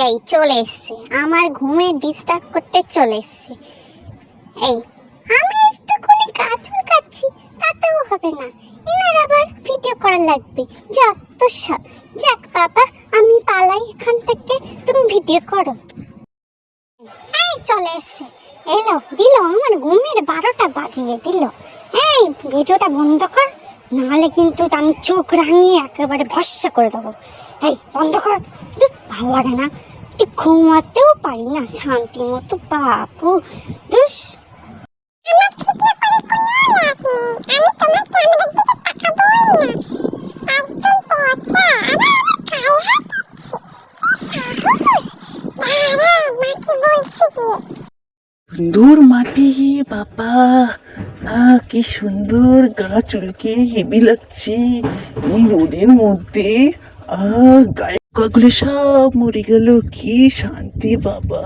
এই চলে এসছে, আমার ঘুমে ডিস্টার্ব করতে চলে এসছে। এই আমি একটুখানি গাছুল খাচ্ছি, তাতেও হবে না, এনার আবার ভিডিও করা লাগবে। যত সব, যাক বাবা আমি পালাই এখান থেকে, তুমি ভিডিও করো। এই চলে এসছে, এলো দিল আমার ঘুমের 12টা বাজিয়ে দিল। এই ভিডিওটা বন্ধ কর, নাহলে কিন্তু আমি চোখ রাঙিয়ে একেবারে ভস্যা করে দেবো। এই বন্ধ কর, ভালো লাগে না, ঘুমাতেও পারি না শান্তি মতো। বাবু দুস, আমার ভিডিও করে কোনো লাভ নেই, আমি তোমার ক্যামেরার দিকে তাকাবোই না, একদম পচা। আমার গায়ে হাত দিচ্ছে, কি সাহস! দাঁড়া মাকে বলছি গিয়ে। সুন্দর মাটি বাবা, কি সুন্দর, গা চুলকে হেভি লাগছে এই রোদের মধ্যে। গায়ে গুলো সব মরে গেল, কি শান্তি বাবা।